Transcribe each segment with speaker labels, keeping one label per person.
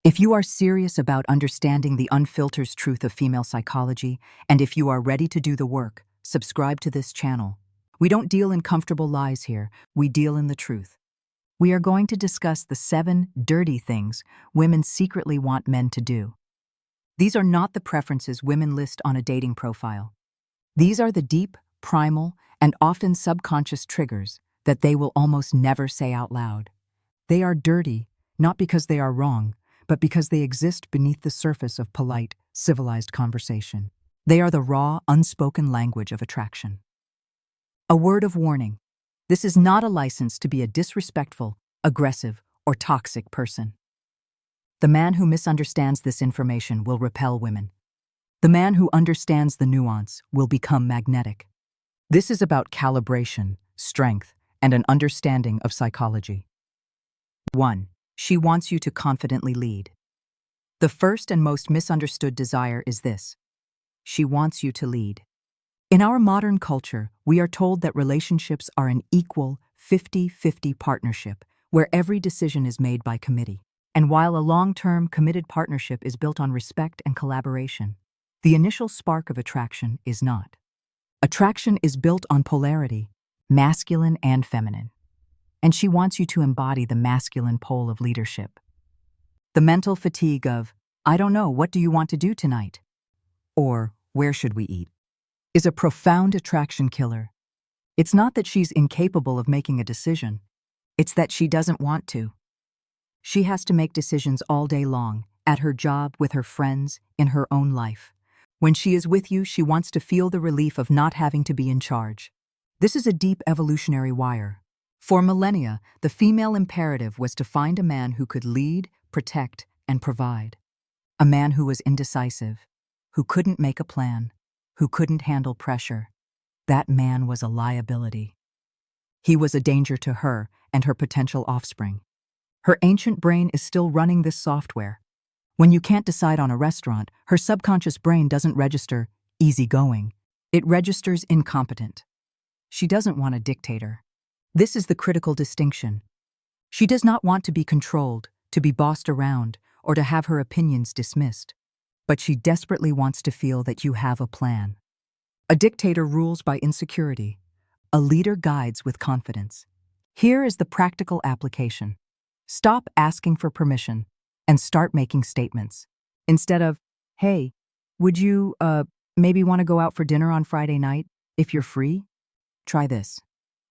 Speaker 1: If you are serious about understanding the unfiltered truth of female psychology, and if you are ready to do the work, subscribe to this channel. We don't deal in comfortable lies here, we deal in the truth. We are going to discuss the 7 dirty things women secretly want men to do. These are not the preferences women list on a dating profile. These are the deep, primal, and often subconscious triggers that they will almost never say out loud. They are dirty, not because they are wrong, but because they exist beneath the surface of polite, civilized conversation. They are the raw, unspoken language of attraction. A word of warning. This is not a license to be a disrespectful, aggressive, or toxic person. The man who misunderstands this information will repel women. The man who understands the nuance will become magnetic. This is about calibration, strength, and an understanding of psychology. 1. She wants you to confidently lead. The first and most misunderstood desire is this. She wants you to lead. In our modern culture, we are told that relationships are an equal 50-50 partnership where every decision is made by committee. And while a long-term, committed partnership is built on respect and collaboration, the initial spark of attraction is not. Attraction is built on polarity, masculine and feminine. And she wants you to embody the masculine pole of leadership. The mental fatigue of, I don't know, what do you want to do tonight? Or, where should we eat? Is a profound attraction killer. It's not that she's incapable of making a decision. It's that she doesn't want to. She has to make decisions all day long, at her job, with her friends, in her own life. When she is with you, she wants to feel the relief of not having to be in charge. This is a deep evolutionary wire. For millennia, the female imperative was to find a man who could lead, protect, and provide. A man who was indecisive, who couldn't make a plan, who couldn't handle pressure. That man was a liability. He was a danger to her and her potential offspring. Her ancient brain is still running this software. When you can't decide on a restaurant, her subconscious brain doesn't register easygoing. It registers incompetent. She doesn't want a dictator. This is the critical distinction. She does not want to be controlled, to be bossed around, or to have her opinions dismissed. But she desperately wants to feel that you have a plan. A dictator rules by insecurity. A leader guides with confidence. Here is the practical application. Stop asking for permission and start making statements. Instead of, hey, would you, maybe want to go out for dinner on Friday night if you're free? Try this.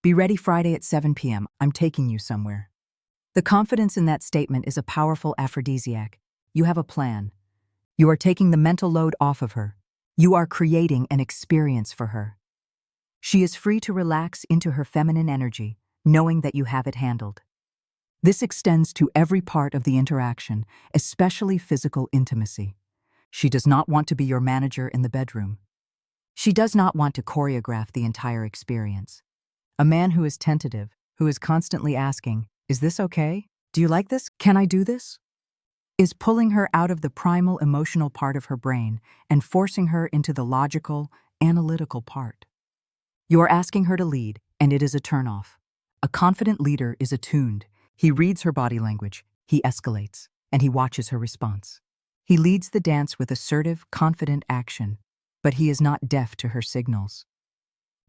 Speaker 1: Be ready Friday at 7 p.m. I'm taking you somewhere. The confidence in that statement is a powerful aphrodisiac. You have a plan. You are taking the mental load off of her. You are creating an experience for her. She is free to relax into her feminine energy, knowing that you have it handled. This extends to every part of the interaction, especially physical intimacy. She does not want to be your manager in the bedroom. She does not want to choreograph the entire experience. A man who is tentative, who is constantly asking, is this okay? Do you like this? Can I do this? Is pulling her out of the primal emotional part of her brain and forcing her into the logical, analytical part. You are asking her to lead, and it is a turnoff. A confident leader is attuned. He reads her body language, he escalates, and he watches her response. He leads the dance with assertive, confident action, but he is not deaf to her signals.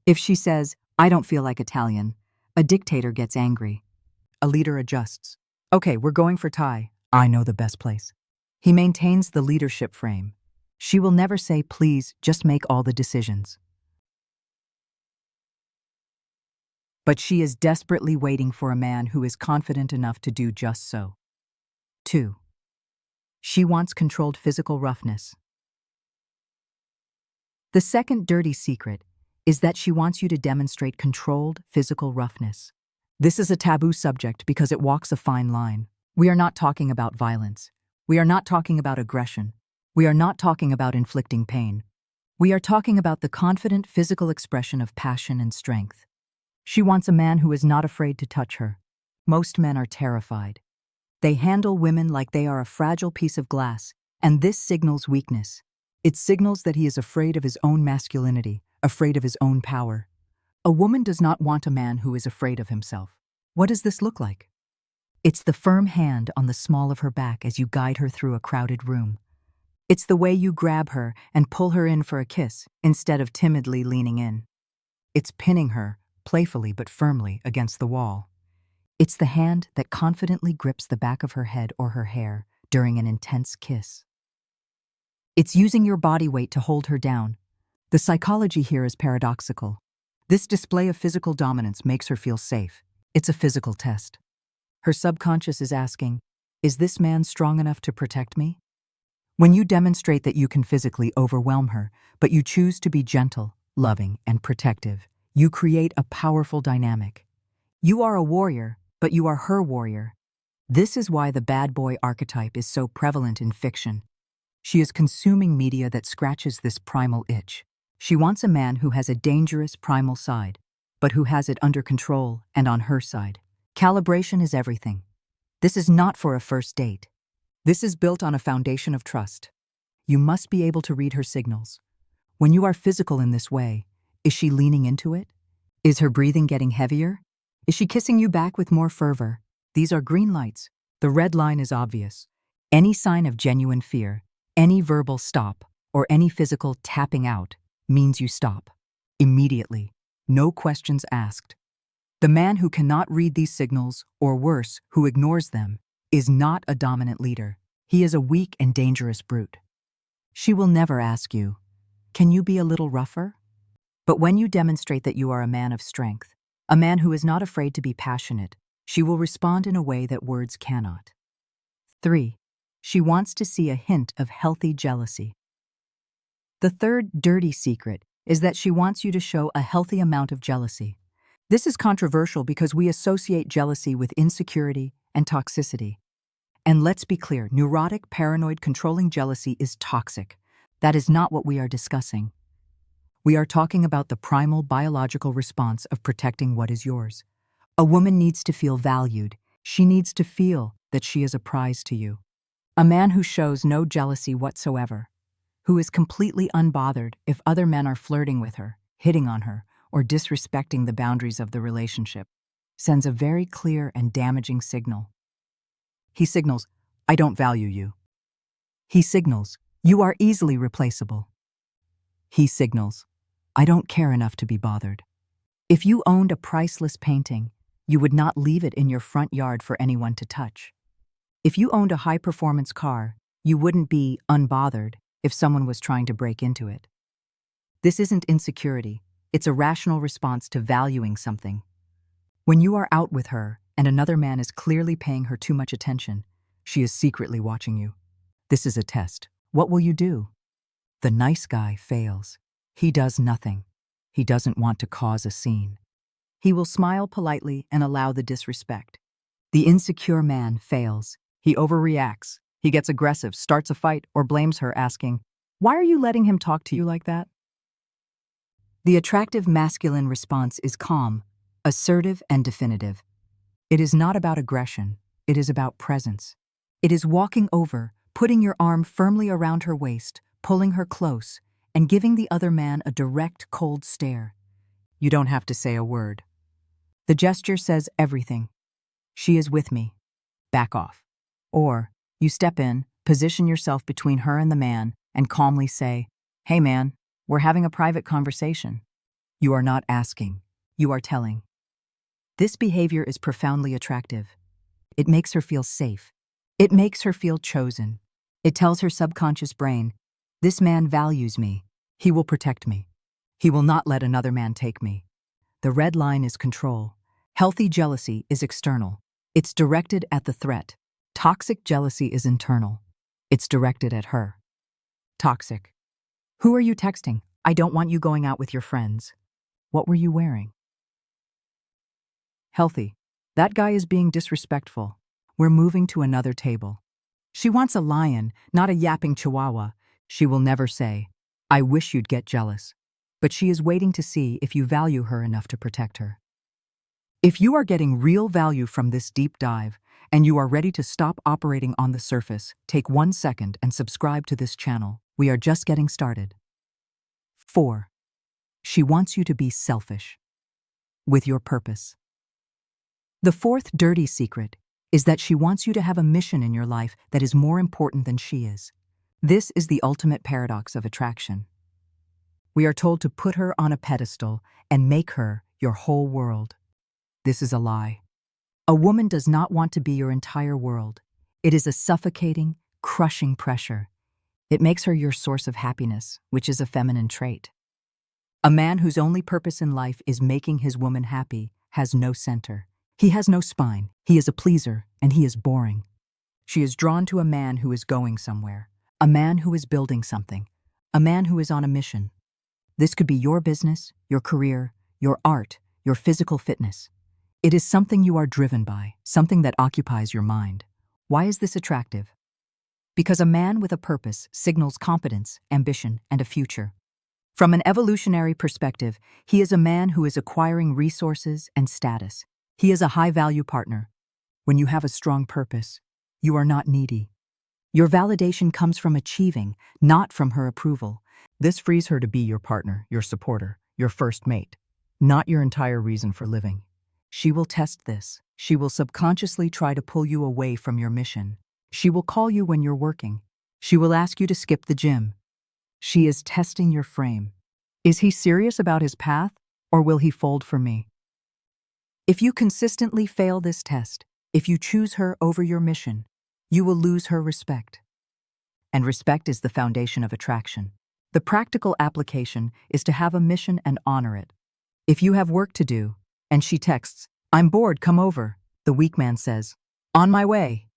Speaker 1: If she says, I don't feel like Italian, a dictator gets angry. A leader adjusts. Okay, we're going for Thai. I know the best place. He maintains the leadership frame. She will never say, please, just make all the decisions. But she is desperately waiting for a man who is confident enough to do just so. 2. She wants controlled physical roughness. The second dirty secret is that she wants you to demonstrate controlled physical roughness. This is a taboo subject because it walks a fine line. We are not talking about violence. We are not talking about aggression. We are not talking about inflicting pain. We are talking about the confident physical expression of passion and strength. She wants a man who is not afraid to touch her. Most men are terrified. They handle women like they are a fragile piece of glass, and this signals weakness. It signals that he is afraid of his own masculinity, afraid of his own power. A woman does not want a man who is afraid of himself. What does this look like? It's the firm hand on the small of her back as you guide her through a crowded room. It's the way you grab her and pull her in for a kiss instead of timidly leaning in. It's pinning her, playfully but firmly, against the wall. It's the hand that confidently grips the back of her head or her hair during an intense kiss. It's using your body weight to hold her down. The psychology here is paradoxical. This display of physical dominance makes her feel safe. It's a physical test. Her subconscious is asking, is this man strong enough to protect me? When you demonstrate that you can physically overwhelm her, but you choose to be gentle, loving, and protective, you create a powerful dynamic. You are a warrior, but you are her warrior. This is why the bad boy archetype is so prevalent in fiction. She is consuming media that scratches this primal itch. She wants a man who has a dangerous primal side, but who has it under control and on her side. Calibration is everything. This is not for a first date. This is built on a foundation of trust. You must be able to read her signals. When you are physical in this way, is she leaning into it? Is her breathing getting heavier? Is she kissing you back with more fervor? These are green lights. The red line is obvious. Any sign of genuine fear, any verbal stop, or any physical tapping out means you stop. Immediately. No questions asked. The man who cannot read these signals, or worse, who ignores them, is not a dominant leader. He is a weak and dangerous brute. She will never ask you, can you be a little rougher? But when you demonstrate that you are a man of strength, a man who is not afraid to be passionate, she will respond in a way that words cannot. 3. She wants to see a hint of healthy jealousy. The third dirty secret is that she wants you to show a healthy amount of jealousy. This is controversial because we associate jealousy with insecurity and toxicity. And let's be clear, neurotic, paranoid, controlling jealousy is toxic. That is not what we are discussing. We are talking about the primal biological response of protecting what is yours. A woman needs to feel valued. She needs to feel that she is a prize to you. A man who shows no jealousy whatsoever, who is completely unbothered if other men are flirting with her, hitting on her, or disrespecting the boundaries of the relationship, sends a very clear and damaging signal. He signals, I don't value you. He signals, you are easily replaceable. He signals, I don't care enough to be bothered. If you owned a priceless painting, you would not leave it in your front yard for anyone to touch. If you owned a high-performance car, you wouldn't be unbothered if someone was trying to break into it. This isn't insecurity. It's a rational response to valuing something. When you are out with her and another man is clearly paying her too much attention, she is secretly watching you. This is a test. What will you do? The nice guy fails. He does nothing. He doesn't want to cause a scene. He will smile politely and allow the disrespect. The insecure man fails. He overreacts. He gets aggressive, starts a fight, or blames her, asking, why are you letting him talk to you like that? The attractive masculine response is calm, assertive, and definitive. It is not about aggression. It is about presence. It is walking over, putting your arm firmly around her waist, pulling her close, and giving the other man a direct, cold stare. You don't have to say a word. The gesture says everything. She is with me. Back off. Or, you step in, position yourself between her and the man, and calmly say, hey man, we're having a private conversation. You are not asking. You are telling. This behavior is profoundly attractive. It makes her feel safe. It makes her feel chosen. It tells her subconscious brain, this man values me. He will protect me. He will not let another man take me. The red line is control. Healthy jealousy is external. It's directed at the threat. Toxic jealousy is internal. It's directed at her. Toxic. Who are you texting? I don't want you going out with your friends. What were you wearing? Healthy. That guy is being disrespectful. We're moving to another table. She wants a lion, not a yapping chihuahua. She will never say, I wish you'd get jealous. But she is waiting to see if you value her enough to protect her. If you are getting real value from this deep dive, and you are ready to stop operating on the surface, take 1 second and subscribe to this channel. We are just getting started. 4. She wants you to be selfish. With your purpose. The fourth dirty secret is that she wants you to have a mission in your life that is more important than she is. This is the ultimate paradox of attraction. We are told to put her on a pedestal and make her your whole world. This is a lie. A woman does not want to be your entire world. It is a suffocating, crushing pressure. It makes her your source of happiness, which is a feminine trait. A man whose only purpose in life is making his woman happy has no center. He has no spine. He is a pleaser, and he is boring. She is drawn to a man who is going somewhere, a man who is building something, a man who is on a mission. This could be your business, your career, your art, your physical fitness. It is something you are driven by, something that occupies your mind. Why is this attractive? Because a man with a purpose signals competence, ambition, and a future. From an evolutionary perspective, he is a man who is acquiring resources and status. He is a high-value partner. When you have a strong purpose, you are not needy. Your validation comes from achieving, not from her approval. This frees her to be your partner, your supporter, your first mate, not your entire reason for living. She will test this. She will subconsciously try to pull you away from your mission. She will call you when you're working. She will ask you to skip the gym. She is testing your frame. Is he serious about his path, or will he fold for me? If you consistently fail this test, if you choose her over your mission, you will lose her respect. And respect is the foundation of attraction. The practical application is to have a mission and honor it. If you have work to do, and she texts, "I'm bored, come over," the weak man says, "On my way."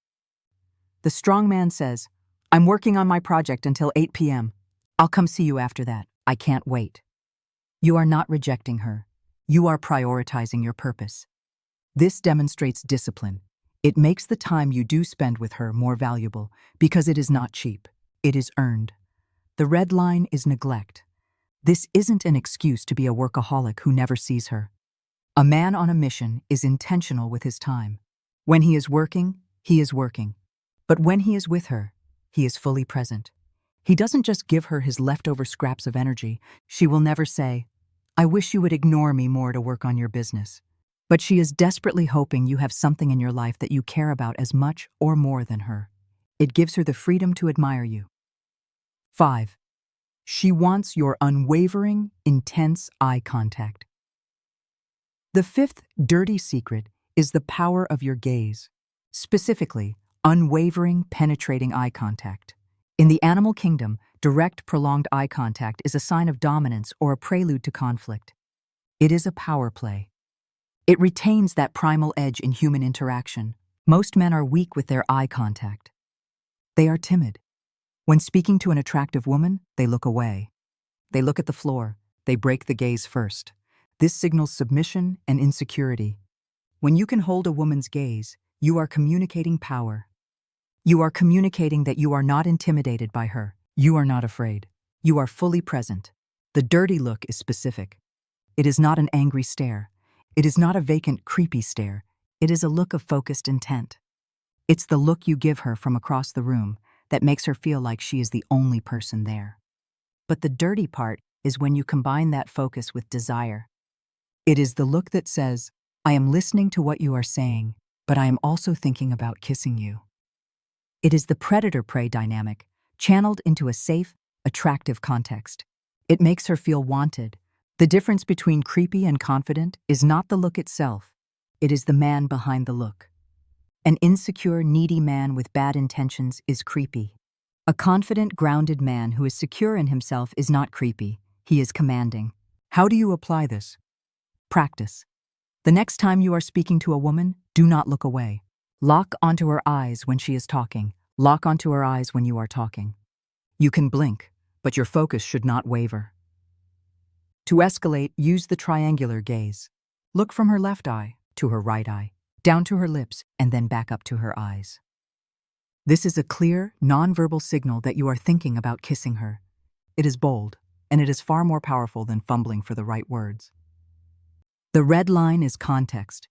Speaker 1: The strong man says, "I'm working on my project until 8 p.m. I'll come see you after that. I can't wait." You are not rejecting her. You are prioritizing your purpose. This demonstrates discipline. It makes the time you do spend with her more valuable because it is not cheap. It is earned. The red line is neglect. This isn't an excuse to be a workaholic who never sees her. A man on a mission is intentional with his time. When he is working, he is working. But when he is with her, he is fully present. He doesn't just give her his leftover scraps of energy. She will never say, "I wish you would ignore me more to work on your business." But she is desperately hoping you have something in your life that you care about as much or more than her. It gives her the freedom to admire you. 5. She wants your unwavering, intense eye contact. The fifth dirty secret is the power of your gaze, specifically, unwavering, penetrating eye contact. In the animal kingdom, direct, prolonged eye contact is a sign of dominance or a prelude to conflict. It is a power play. It retains that primal edge in human interaction. Most men are weak with their eye contact. They are timid. When speaking to an attractive woman, they look away. They look at the floor. They break the gaze first. This signals submission and insecurity. When you can hold a woman's gaze, you are communicating power. You are communicating that you are not intimidated by her. You are not afraid. You are fully present. The dirty look is specific. It is not an angry stare. It is not a vacant, creepy stare. It is a look of focused intent. It's the look you give her from across the room that makes her feel like she is the only person there. But the dirty part is when you combine that focus with desire. It is the look that says, "I am listening to what you are saying, but I am also thinking about kissing you." It is the predator-prey dynamic, channeled into a safe, attractive context. It makes her feel wanted. The difference between creepy and confident is not the look itself. It is the man behind the look. An insecure, needy man with bad intentions is creepy. A confident, grounded man who is secure in himself is not creepy. He is commanding. How do you apply this? Practice. The next time you are speaking to a woman, do not look away. Lock onto her eyes when she is talking. Lock onto her eyes when you are talking. You can blink, but your focus should not waver. To escalate, use the triangular gaze. Look from her left eye to her right eye, down to her lips, and then back up to her eyes. This is a clear, nonverbal signal that you are thinking about kissing her. It is bold, and it is far more powerful than fumbling for the right words. The red line is context.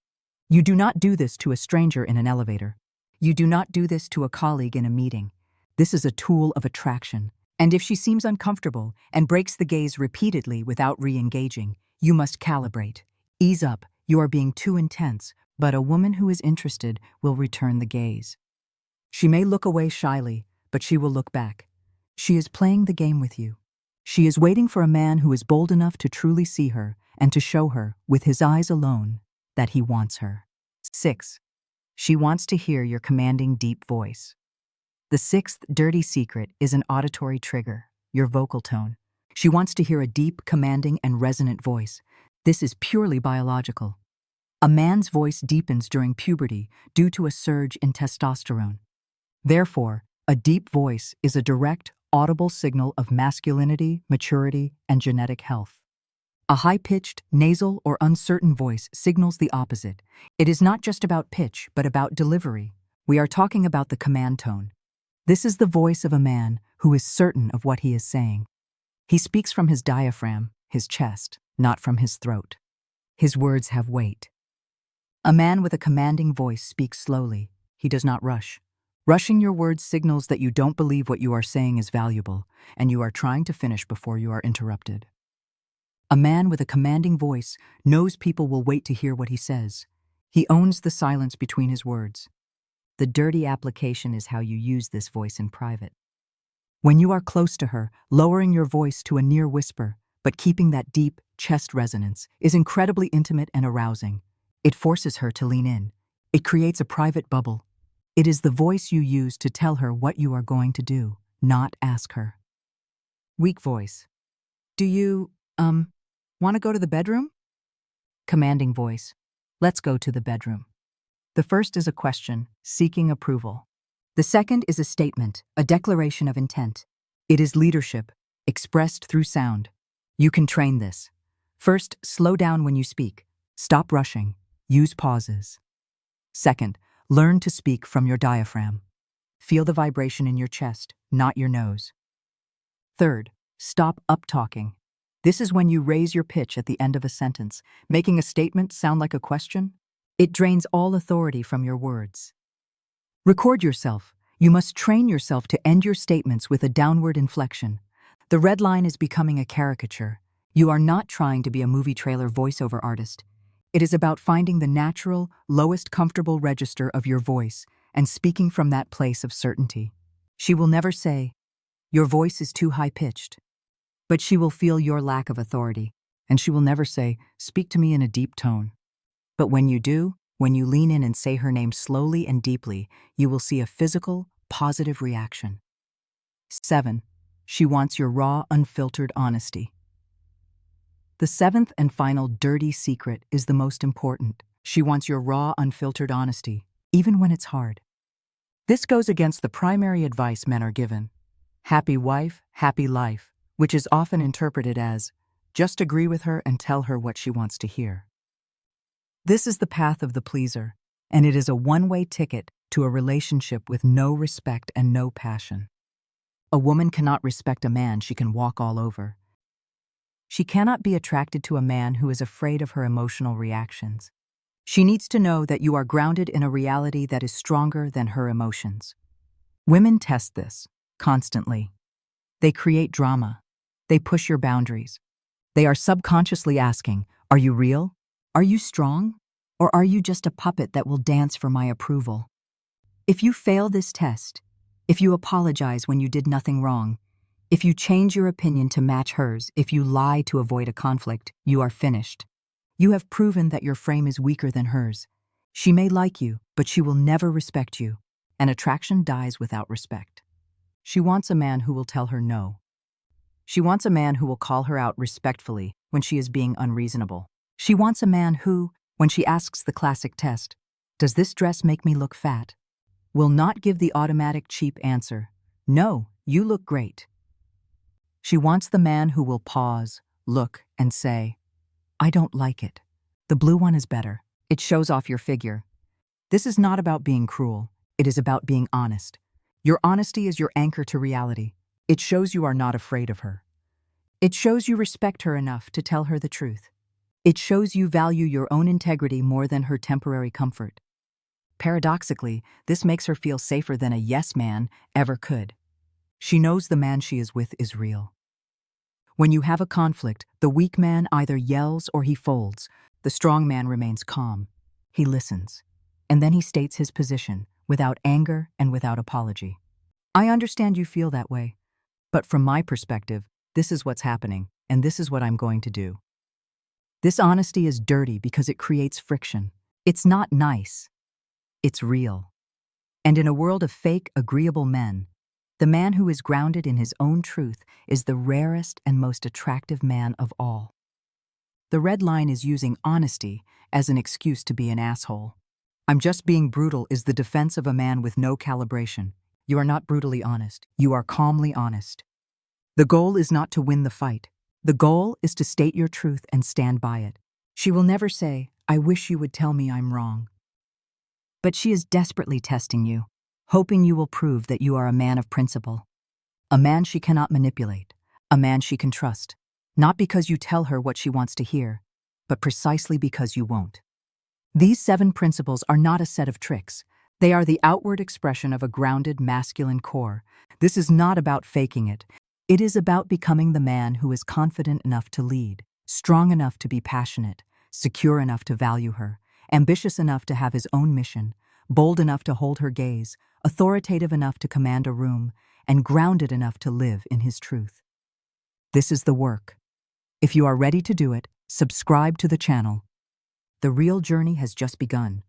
Speaker 1: You do not do this to a stranger in an elevator. You do not do this to a colleague in a meeting. This is a tool of attraction. And if she seems uncomfortable and breaks the gaze repeatedly without re-engaging, you must calibrate. Ease up. You are being too intense. But a woman who is interested will return the gaze. She may look away shyly, but she will look back. She is playing the game with you. She is waiting for a man who is bold enough to truly see her and to show her, with his eyes alone, that he wants her. 6. She wants to hear your commanding deep voice. The sixth dirty secret is an auditory trigger, your vocal tone. She wants to hear a deep, commanding, and resonant voice. This is purely biological. A man's voice deepens during puberty due to a surge in testosterone. Therefore, a deep voice is a direct, audible signal of masculinity, maturity, and genetic health. A high-pitched, nasal, or uncertain voice signals the opposite. It is not just about pitch, but about delivery. We are talking about the command tone. This is the voice of a man who is certain of what he is saying. He speaks from his diaphragm, his chest, not from his throat. His words have weight. A man with a commanding voice speaks slowly. He does not rush. Rushing your words signals that you don't believe what you are saying is valuable, and you are trying to finish before you are interrupted. A man with a commanding voice knows people will wait to hear what he says. He owns the silence between his words. The dirty application is how you use this voice in private. When you are close to her, lowering your voice to a near whisper, but keeping that deep, chest resonance, is incredibly intimate and arousing. It forces her to lean in. It creates a private bubble. It is the voice you use to tell her what you are going to do, not ask her. Weak voice. Do you, want to go to the bedroom? Commanding voice. Let's go to the bedroom. The first is a question, seeking approval. The second is a statement, a declaration of intent. It is leadership, expressed through sound. You can train this. First, slow down when you speak. Stop rushing. Use pauses. Second, learn to speak from your diaphragm. Feel the vibration in your chest, not your nose. Third, stop up-talking. This is when you raise your pitch at the end of a sentence, making a statement sound like a question. It drains all authority from your words. Record yourself. You must train yourself to end your statements with a downward inflection. The red line is becoming a caricature. You are not trying to be a movie trailer voiceover artist. It is about finding the natural, lowest comfortable register of your voice and speaking from that place of certainty. She will never say, "Your voice is too high-pitched." But she will feel your lack of authority, and she will never say, "Speak to me in a deep tone." But when you do, when you lean in and say her name slowly and deeply, you will see a physical, positive reaction. 7. She wants your raw, unfiltered honesty. The seventh and final dirty secret is the most important. She wants your raw, unfiltered honesty, even when it's hard. This goes against the primary advice men are given. Happy wife, happy life, which is often interpreted as, just agree with her and tell her what she wants to hear. This is the path of the pleaser, and it is a one-way ticket to a relationship with no respect and no passion. A woman cannot respect a man she can walk all over. She cannot be attracted to a man who is afraid of her emotional reactions. She needs to know that you are grounded in a reality that is stronger than her emotions. Women test this constantly. They create drama. They push your boundaries. They are subconsciously asking, "Are you real? Are you strong? Or are you just a puppet that will dance for my approval?" If you fail this test, if you apologize when you did nothing wrong, if you change your opinion to match hers, if you lie to avoid a conflict, you are finished. You have proven that your frame is weaker than hers. She may like you, but she will never respect you. And attraction dies without respect. She wants a man who will tell her no. She wants a man who will call her out respectfully when she is being unreasonable. She wants a man who, when she asks the classic test, "Does this dress make me look fat?" will not give the automatic cheap answer, "No, you look great." She wants the man who will pause, look, and say, "I don't like it. The blue one is better. It shows off your figure." This is not about being cruel. It is about being honest. Your honesty is your anchor to reality. It shows you are not afraid of her. It shows you respect her enough to tell her the truth. It shows you value your own integrity more than her temporary comfort. Paradoxically, this makes her feel safer than a yes man ever could. She knows the man she is with is real. When you have a conflict, the weak man either yells or he folds. The strong man remains calm. He listens. And then he states his position, without anger and without apology. I understand you feel that way. But from my perspective, this is what's happening, and this is what I'm going to do. This honesty is dirty because it creates friction. It's not nice. It's real. And in a world of fake, agreeable men, the man who is grounded in his own truth is the rarest and most attractive man of all. The red line is using honesty as an excuse to be an asshole. I'm just being brutal is the defense of a man with no calibration. You are not brutally honest. You are calmly honest. The goal is not to win the fight. The goal is to state your truth and stand by it. She will never say, "I wish you would tell me I'm wrong." But she is desperately testing you, hoping you will prove that you are a man of principle. A man she cannot manipulate. A man she can trust. Not because you tell her what she wants to hear, but precisely because you won't. These 7 principles are not a set of tricks. They are the outward expression of a grounded masculine core. This is not about faking it. It is about becoming the man who is confident enough to lead, strong enough to be passionate, secure enough to value her, ambitious enough to have his own mission, bold enough to hold her gaze, authoritative enough to command a room, and grounded enough to live in his truth. This is the work. If you are ready to do it, subscribe to the channel. The real journey has just begun.